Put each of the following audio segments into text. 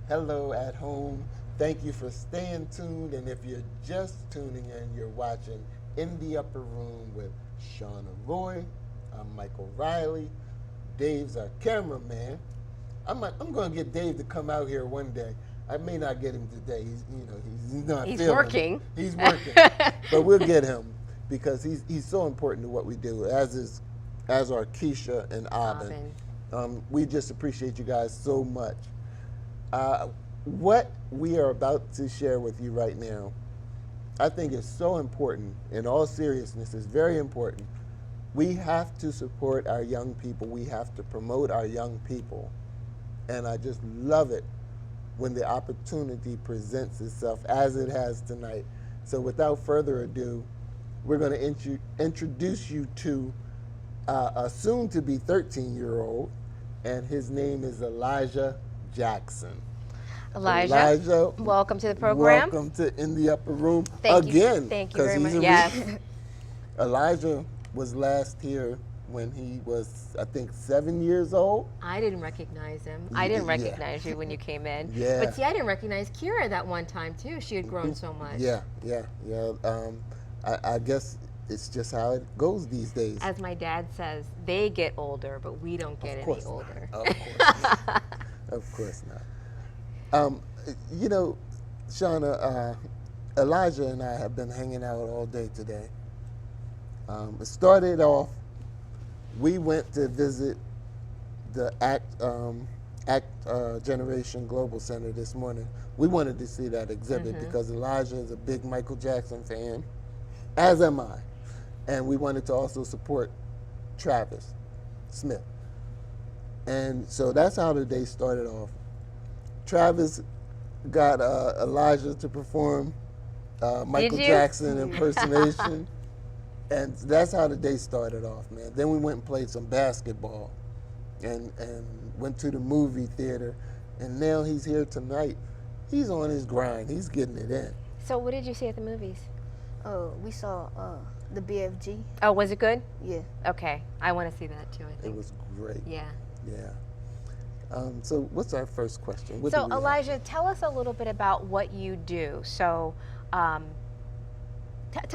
Hello at home. Thank you for staying tuned. And if you're just tuning in, you're watching In the Upper Room with Shauna Roy. I'm Michael Riley. Dave's our cameraman. I'm going to get Dave to come out here one day. I may not get him today. He's not He's feeling working. it. He's working, but we'll get him because he's so important to what we do. As are Keisha and Abin. We just appreciate you guys so much. What we are about to share with you right now, I think is so important. In all seriousness, it's very important. We have to support our young people. We have to promote our young people. And I just love it when the opportunity presents itself as it has tonight. So without further ado, we're going to introduce you to a soon-to-be 13-year-old, and his name is Elijah Jackson. Elijah, welcome to the program. Welcome to In the Upper Room Thank again. You. Thank you very much. Yes. Elijah was last here when he was, I think, 7 years old. I didn't recognize him. I didn't recognize you when you came in. Yeah. But see, I didn't recognize Kira that one time too. She had grown so much. Yeah. I guess it's just how it goes these days. As my dad says, they get older, but we don't get any older. Of course not. Of course not. Shauna, Elijah and I have been hanging out all day today. It started off, we went to visit the ACT Generation Global Center this morning. We wanted to see that exhibit because Elijah is a big Michael Jackson fan, as am I. And we wanted to also support Travis Smith. And so that's how the day started off. Travis got Elijah to perform Michael Jackson impersonation. And that's how the day started off, man. Then we went and played some basketball and went to the movie theater. And now he's here tonight. He's on his grind. He's getting it in. So what did you see at the movies? We saw the BFG. Oh, was it good? Yeah. Okay. I want to see that too, I think. It was great. Yeah. Yeah. So what's our first question? So Elijah, tell us a little bit about what you do. So tell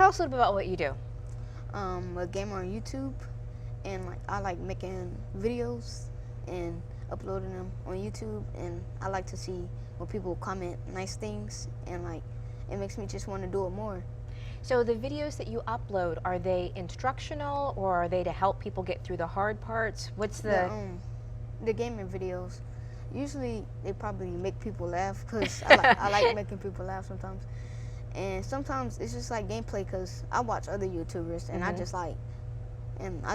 us a little bit about what you do. A gamer on YouTube, and I like making videos and uploading them on YouTube, and I like to see when people comment nice things, and it makes me just want to do it more. So the videos that you upload, are they instructional or are they to help people get through the hard parts? What's the gaming videos? Usually they probably make people laugh because I like making people laugh sometimes. And sometimes it's just like gameplay because I watch other YouTubers and I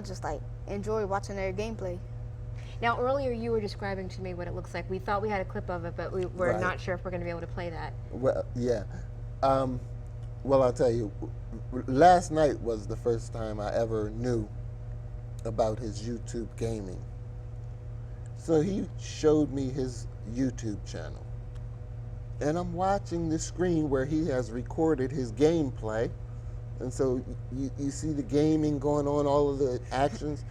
just enjoy watching their gameplay. Now earlier you were describing to me what it looks like. We thought we had a clip of it, but we're not sure if we're going to be able to play that. Well, yeah. Well, I'll tell you, last night was the first time I ever knew about his YouTube gaming. So he showed me his YouTube channel. And I'm watching the screen where he has recorded his gameplay. And so you see the gaming going on, all of the actions.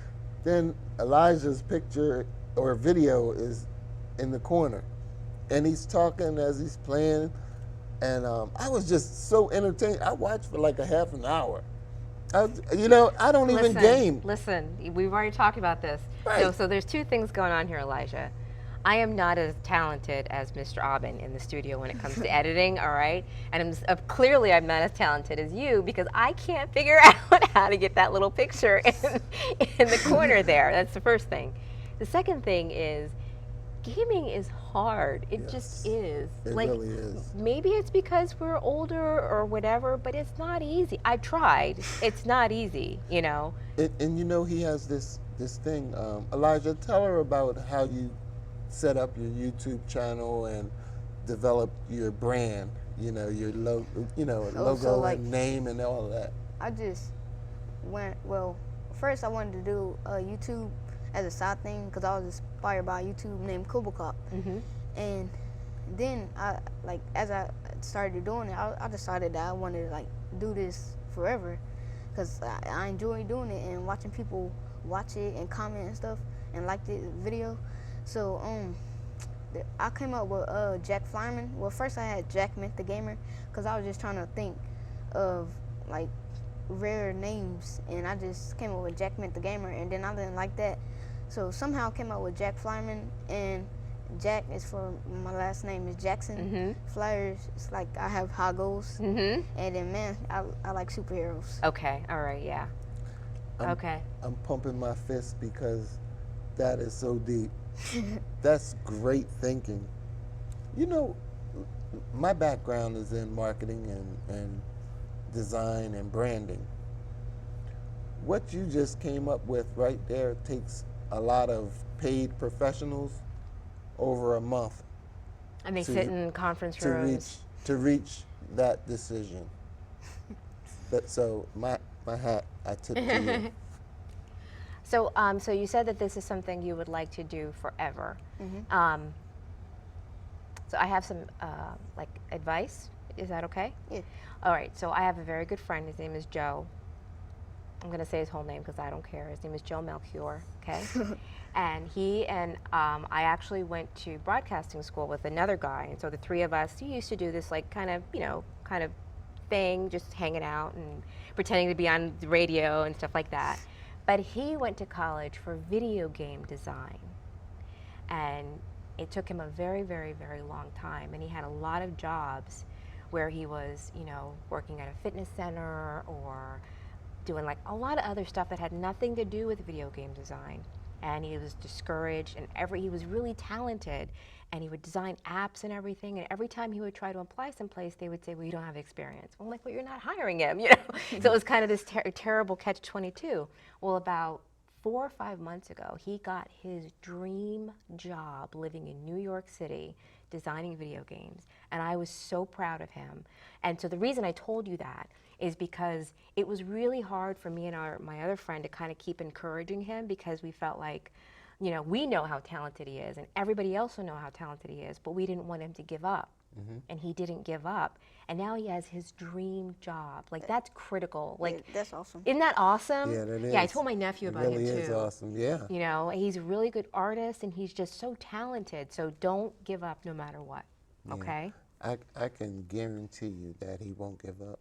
Then Elijah's picture or video is in the corner. And he's talking as he's playing. And I was just so entertained. I watched for like a half an hour. I don't even game. Listen, we've already talked about this. Right. So there's two things going on here, Elijah. I am not as talented as Mr. Aubin in the studio when it comes to editing, all right? And clearly I'm not as talented as you because I can't figure out how to get that little picture in the corner there. That's the first thing. The second thing is gaming is hard. It just is. It really is. Maybe it's because we're older or whatever, but it's not easy. I tried. It's not easy, you know? And he has this thing. Elijah, tell her about how you set up your YouTube channel and develop your brand, your logo and name and all of that. I just first I wanted to do YouTube as a side thing because I was inspired by a YouTube named Kubacop. And then as I started doing it, I decided that I wanted to do this forever because I enjoy doing it and watching people watch it and comment and stuff and like the video. So I came up with Jackflyerman. Well, first I had Jack Mint the Gamer, because I was just trying to think of like rare names, and I just came up with Jack Mint the Gamer, and then I didn't like that, so somehow I came up with Jackflyerman, and Jack is for my last name is Jackson. Flyers, it's like I have high goals, and then man, I like superheroes. Okay, all right, yeah. Okay. I'm pumping my fist because that is so deep. That's great thinking. You know, my background is in marketing and design and branding. What you just came up with right there takes a lot of paid professionals over a month And they to- sit in conference to rooms. reach that decision. So my hat I tip to you. So, so you said that this is something you would like to do forever. So I have some like advice. Is that okay? Yeah. All right. So I have a very good friend. His name is Joe. I'm going to say his whole name because I don't care. His name is Joe Melchior. Okay. And he and I actually went to broadcasting school with another guy, and so the three of us used to do this like kind of thing, just hanging out and pretending to be on the radio and stuff like that. But he went to college for video game design, and it took him a very, very, very long time, and he had a lot of jobs where he was, working at a fitness center or doing like a lot of other stuff that had nothing to do with video game design. And he was discouraged, and he was really talented, and he would design apps and everything, and every time he would try to apply someplace, they would say, well, you don't have experience. I'm like, well, you're not hiring him, So it was kind of this terrible catch-22. Well, about 4 or 5 months ago, he got his dream job living in New York City, designing video games, and I was so proud of him. And so the reason I told you that is because it was really hard for me and my other friend to kind of keep encouraging him, because we felt like, we know how talented he is, and everybody else will know how talented he is, but we didn't want him to give up. And he didn't give up. And now he has his dream job. Like, that's critical. Like, Yeah, that's awesome. Isn't that awesome? Yeah, that is. Yeah, I told my nephew about him, too. It really is awesome, yeah. He's a really good artist, and he's just so talented. So don't give up no matter what, okay? I can guarantee you that he won't give up.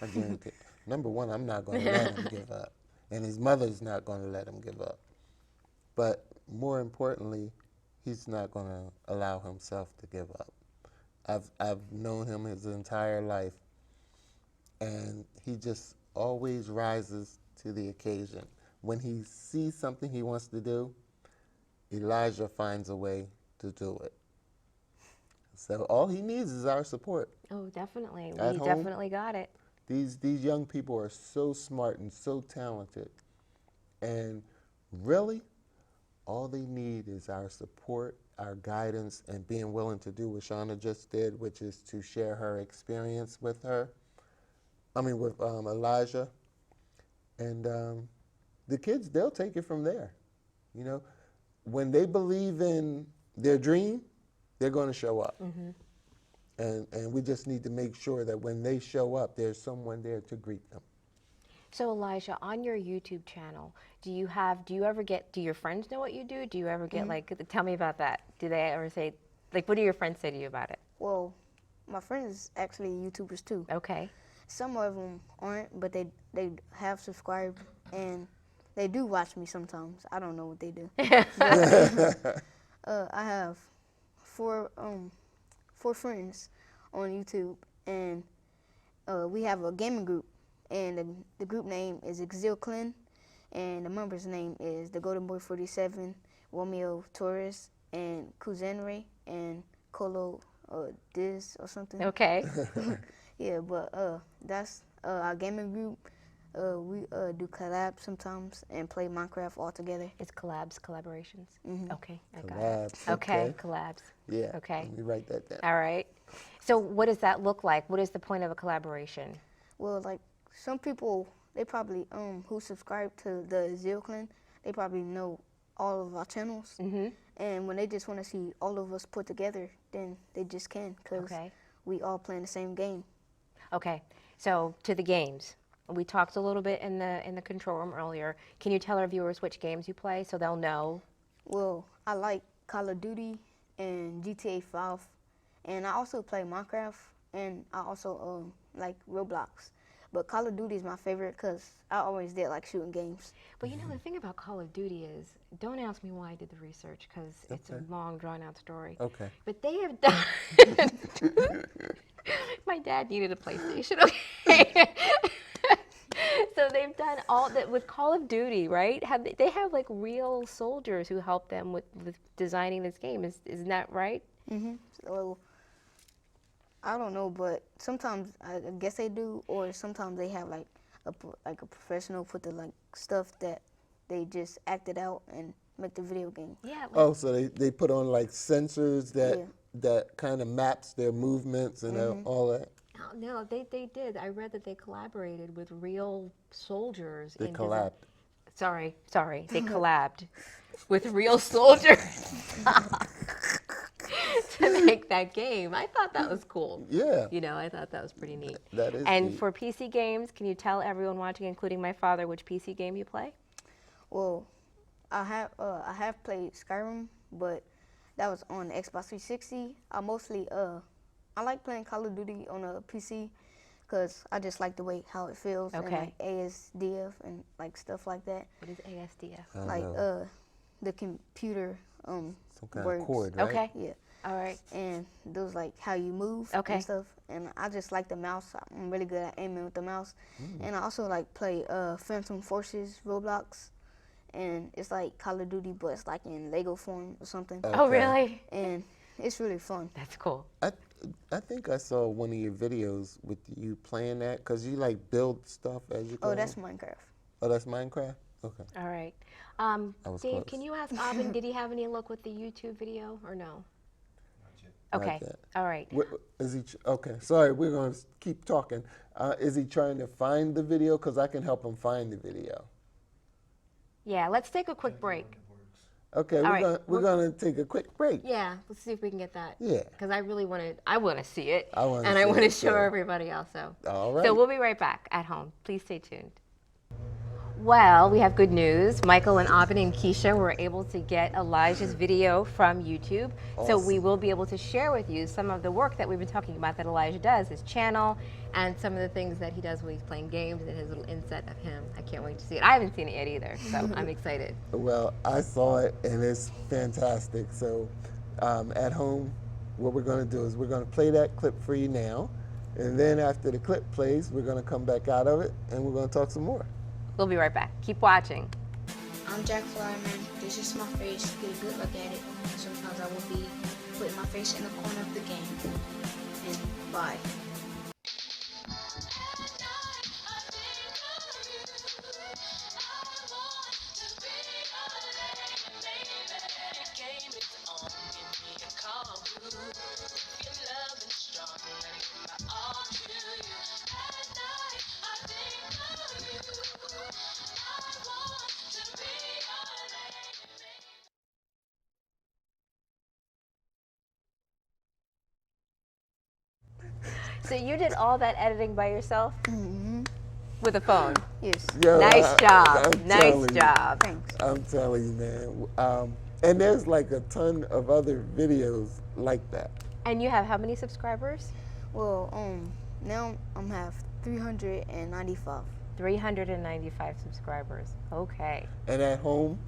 I guarantee. Number one, I'm not going to let him give up, and his mother's not going to let him give up. But more importantly, he's not going to allow himself to give up. I've known him his entire life, and he just always rises to the occasion. When he sees something he wants to do, Elijah finds a way to do it. So all he needs is our support. Oh, definitely. At We home? definitely got it. These young people are so smart and so talented, and really, all they need is our support, our guidance, and being willing to do what Shauna just did, which is to share her experience with with Elijah. And the kids, they'll take it from there. When they believe in their dream, they're going to show up. And we just need to make sure that when they show up, there's someone there to greet them. So Elijah, on your YouTube channel, do you your friends know what you do? Do you ever get tell me about that. Do they ever say, what do your friends say to you about it? Well, my friends actually YouTubers too. Okay. Some of them aren't, but they have subscribed, and they do watch me sometimes. I don't know what they do. I have four friends on YouTube, and we have a gaming group, and the group name is Exilclin, and the member's name is the Golden Boy 47, Romeo Torres, and Kuzenre, and Colo Diz or something. Okay. Yeah, but that's our gaming group. We do collabs sometimes and play Minecraft all together. It's collaborations. Okay, I got it. Collabs. Okay, collabs. Yeah. Okay. Let me write that down. All right. So what does that look like? What is the point of a collaboration? Well, like some people, they probably who subscribe to the Zilclin, they probably know all of our channels. And when they just want to see all of us put together, then they just can, because we all playing the same game. Okay. So to the games. We talked a little bit in the control room earlier. Can you tell our viewers which games you play so they'll know? Well, I like Call of Duty and GTA 5, and I also play Minecraft, and I also like Roblox. But Call of Duty is my favorite because I always did like shooting games. But you know, the thing about Call of Duty is, don't ask me why I did the research because it's a long, drawn-out story. Okay. But they have done. My dad needed a PlayStation. Okay. So they've done all that with Call of Duty, right? They have like real soldiers who help them with designing this game? Isn't that right? Mm-hmm. So I don't know, but sometimes I guess they do, or sometimes they have like a professional put the like stuff that they just acted out and make the video game. Yeah. Like, Oh, so they put on like sensors that kind of maps their movements and all that. oh, no, they did. I read that they collaborated with real soldiers. They in collabed. Sorry. They collabed with real soldiers to make that game. I thought that was cool. Yeah. You know, I thought that was pretty neat. That is And neat. for PC games, can you tell everyone watching, including my father, which PC game you play? Well, I have played Skyrim, but that was on Xbox 360. I like playing Call of Duty on a PC because I just like the way how it feels and like ASDF and like stuff like that. What is ASDF? Like the computer Some kind words. of chord, right? Okay. Yeah. All right. And those like how you move and stuff. And I just like the mouse. I'm really good at aiming with the mouse. And I also like play Phantom Forces Roblox. And it's like Call of Duty, but it's like in Lego form or something. Okay. Oh, really? And it's really fun. That's cool. I think I saw one of your videos with you playing that because you like build stuff as you go. Oh, that's Minecraft. Oh, that's Minecraft? Okay. All right. was Dave, close. can you ask Aubin, did he have any luck with the YouTube video or no? Not Okay. yet. All right. Is he? Okay. Sorry, we're going to keep talking. Is he trying to find the video? Because I can help him find the video. Yeah, let's take a quick break. Okay, right. we're gonna take a quick break. Yeah, let's see if we can get that. Yeah. Because I really want to see it. I wanna and see I want it, to show too. everybody also. All right. So we'll be right back at home. Please stay tuned. Well, we have good news. Michael and Aubin and Keisha were able to get Elijah's video from YouTube. So we will be able to share with you some of the work that we've been talking about that Elijah does, his channel, and some of the things that he does when he's playing games and his little inset of him. I can't wait to see it. I haven't seen it yet either, so I'm excited. Well, I saw it and it's fantastic. So at home, what we're going to do is we're going to play that clip for you now. And then after the clip plays, we're going to come back out of it and we're going to talk some more. We'll be right back. Keep watching. I'm Jackflyerman. This is my face. Get a good look at it. Sometimes I will be putting my face in the corner of the game. And bye. So you did all that editing by yourself? With a phone? Yes. Yo, Nice job. I'm Nice telling you. job. Thanks. I'm telling you, man. And there's like a ton of other videos like that. And you have how many subscribers? Well, now I'm have 395. 395 subscribers. Okay. And at home,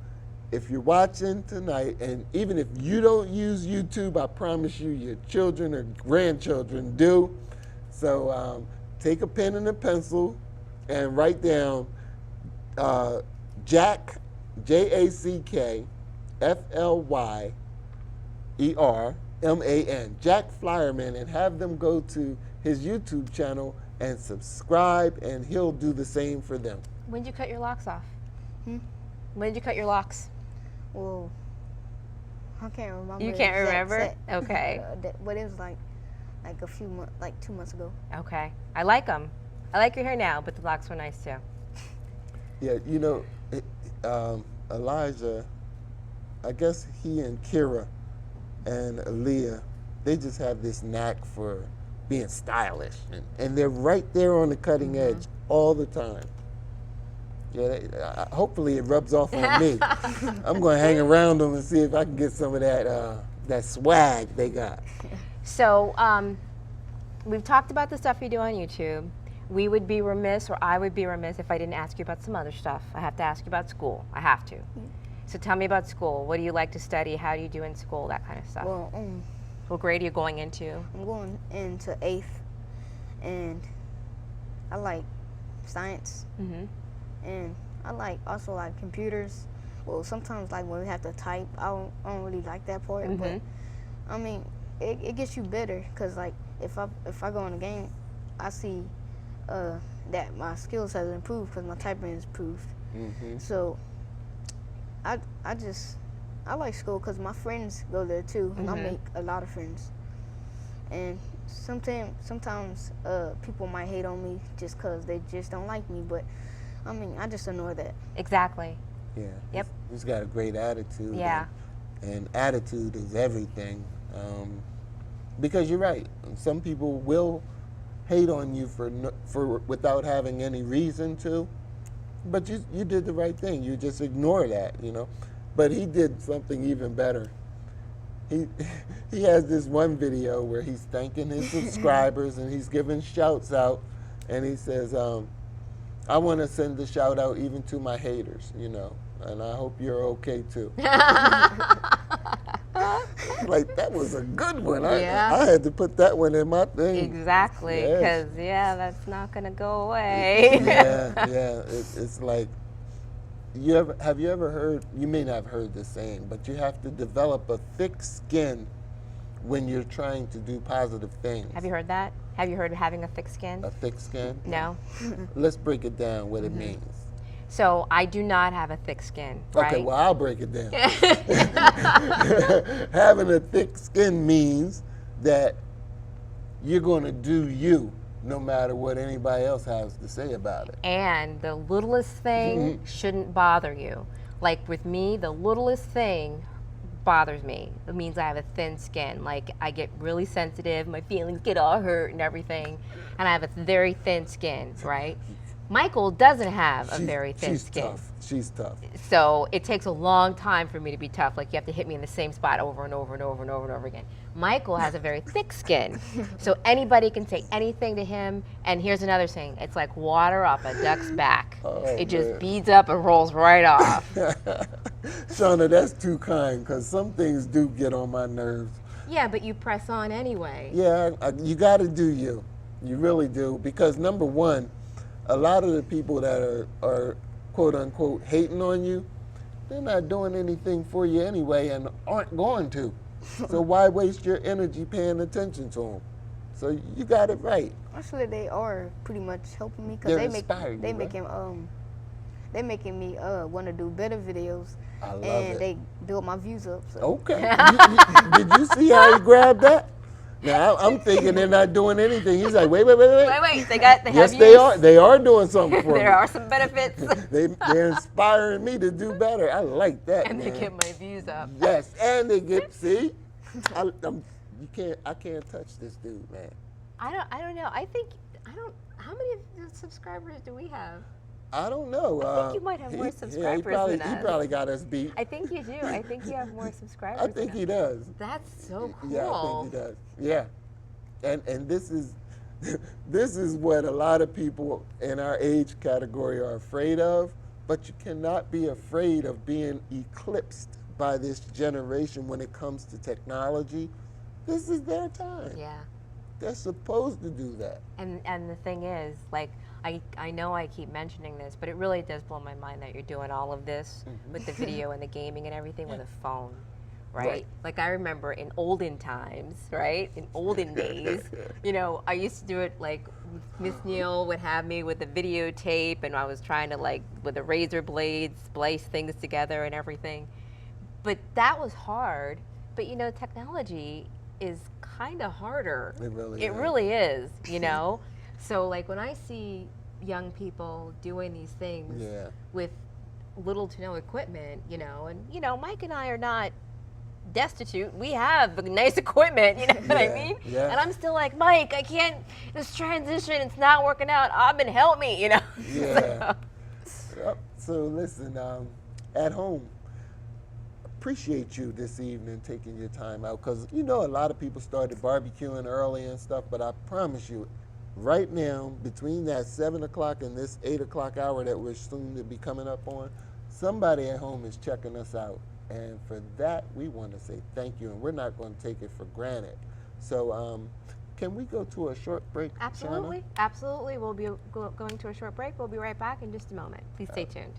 if you're watching tonight, and even if you don't use YouTube, I promise you your children or grandchildren do. So take a pen and a pencil and write down Jack, Jackflyerman, Jackflyerman, and have them go to his YouTube channel and subscribe, and he'll do the same for them. When did you cut your locks off? When did you cut your locks? Well, I can't remember. You the can't exact remember? set. Okay. But it was like a few months, like 2 months ago. Okay. I like them. I like your hair now, but the locks were nice too. Yeah, you know, Elijah, I guess he and Kira and Aaliyah, they just have this knack for being stylish. And they're right there on the cutting edge all the time. Yeah, hopefully it rubs off on me. I'm going to hang around them and see if I can get some of that that swag they got. So we've talked about the stuff you do on YouTube. We would be remiss, or I would be remiss, if I didn't ask you about some other stuff. I have to ask you about school. I have to. So tell me about school. What do you like to study? How do you do in school? That kind of stuff. Well, What grade are you going into? I'm going into 8th, and I like science, and I also like computers. Well, sometimes like when we have to type, I don't really like that part, but I mean, it gets you better, because like if I go in a game, I see that my skills has improved because my typing is improved. So I like school because my friends go there too, and I make a lot of friends. And sometimes people might hate on me just because they just don't like me, but I mean, I just ignore that. Exactly. Yeah. Yep. He's got a great attitude. Yeah. And attitude is everything. Because you're right. Some people will hate on you for without having any reason to. But you did the right thing. You just ignore that, you know. But he did something even better. He has this one video where he's thanking his subscribers and he's giving shouts out, and he says, I want to send a shout out even to my haters, you know, and I hope you're okay too. Like, that was a good one. Yeah. I had to put that one in my thing. Exactly, Yes. because that's not gonna go away. Yeah. It's like, have you ever heard? You may not have heard this saying, but you have to develop a thick skin when you're trying to do positive things. Have you heard that? Have you heard of having a thick skin? A thick skin? No. Let's break it down. What it means. So I do not have a thick skin, right? Okay, well, I'll break it down. Having a thick skin means that you're going to do you, no matter what anybody else has to say about it. And the littlest thing shouldn't bother you. Like with me, the littlest thing bothers me. It means I have a thin skin. Like, I get really sensitive, my feelings get all hurt and everything, and I have a very thin skin, right? Michael doesn't have a very thin skin. She's tough. So it takes a long time for me to be tough. Like, you have to hit me in the same spot over and over and over and over and over again. Michael has a very thick skin. So anybody can say anything to him. And here's another thing. It's like water off a duck's back. It just beads up and rolls right off. Shauna, that's too kind, because some things do get on my nerves. Yeah, but you press on anyway. Yeah, you got to do you. You really do. Because number one, a lot of the people that are quote unquote hating on you, they're not doing anything for you anyway and aren't going to. So why waste your energy paying attention to them? So you got it right. Actually, they are pretty much helping me They're because inspiring you, they making me want to do better videos. I love and it. they build my views up. So. Okay. Did you see how he grabbed that? Now I'm thinking they're not doing anything. He's like, wait. Wait, they have Yes, use. they are. They are doing something for me. There are some benefits. They're inspiring me to do better. I like that. And they man. get my views up. Yes, and they get I can't touch this dude, man. I don't know. How many subscribers do we have? I don't know. I think you might have more subscribers than us. He probably got us beat. I think you do. I think you have more subscribers. I think he does. That's so cool. Yeah, I think he does. Yeah, and this is what a lot of people in our age category are afraid of. But you cannot be afraid of being eclipsed by this generation when it comes to technology. This is their time. Yeah. They're supposed to do that. And the thing is, like, I know I keep mentioning this, but it really does blow my mind that you're doing all of this with the video and the gaming and everything with a phone, right? Like, I remember in olden times, right? In olden days, you know, I used to do it like Miss Neal would have me with a videotape, and I was trying to, like, with a razor blade, splice things together and everything. But that was hard. But, you know, technology is kind of harder. It really is, you know? So, like, when I see young people doing these things with little to no equipment, you know, and, you know, Mike and I are not destitute. We have nice equipment, you know what I mean? Yeah. And I'm still like, Mike, I can't, this transition, it's not working out. Abin, help me, you know? Yeah. So listen, at home, appreciate you this evening taking your time out, because you know a lot of people started barbecuing early and stuff, but I promise you, right now, between that 7 o'clock and this 8 o'clock hour that we're soon to be coming up on, somebody at home is checking us out. And for that, we want to say thank you, and we're not going to take it for granted. So can we go to a short break, Absolutely, Shauna? absolutely. We'll be going to a short break. We'll be right back in just a moment. Please stay tuned.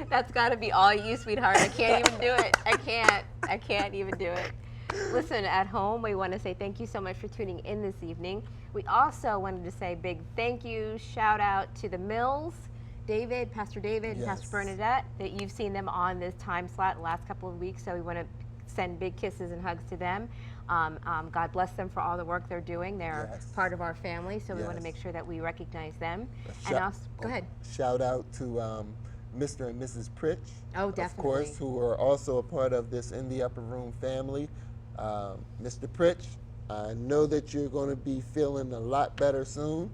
That's got to be all you, sweetheart. I can't even do it. I can't even do it. Listen, at home, we want to say thank you so much for tuning in this evening. We also wanted to say big thank you, shout out to the Mills, David, Pastor David, and Pastor Yes. Bernadette, that you've seen them on this time slot the last couple of weeks. So we want to send big kisses and hugs to them. God bless them for all the work they're doing. They're Yes. part of our family, so we want to Yes. make sure that we recognize them. A And shou- also, go ahead. Shout out to Mr. and Mrs. Pritch, Oh, of definitely. course, who are also a part of this In the Upper Room family. Mr. Pritch, I know that you're going to be feeling a lot better soon.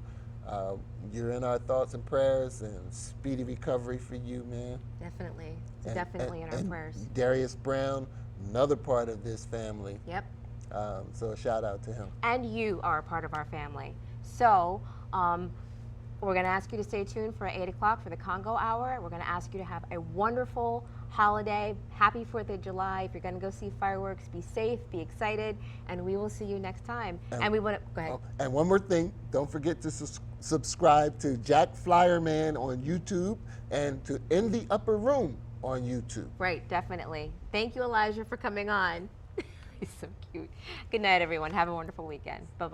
You're in our thoughts and prayers, and speedy recovery for you, man. Definitely. And- Definitely in our and prayers. Darius Brown, another part of this family. Yep. So a shout out to him. And you are a part of our family. So we're going to ask you to stay tuned for 8 o'clock for the Congo Hour. We're going to ask you to have a wonderful holiday. Happy 4th of July. If you're going to go see fireworks, be safe, be excited, and we will see you next time. And we want to, go ahead. Oh, and one more thing, don't forget to subscribe to Jackflyerman on YouTube and to In the Upper Room on YouTube. Right, definitely. Thank you, Elijah, for coming on. He's so cute. Good night, everyone. Have a wonderful weekend. Bye-bye.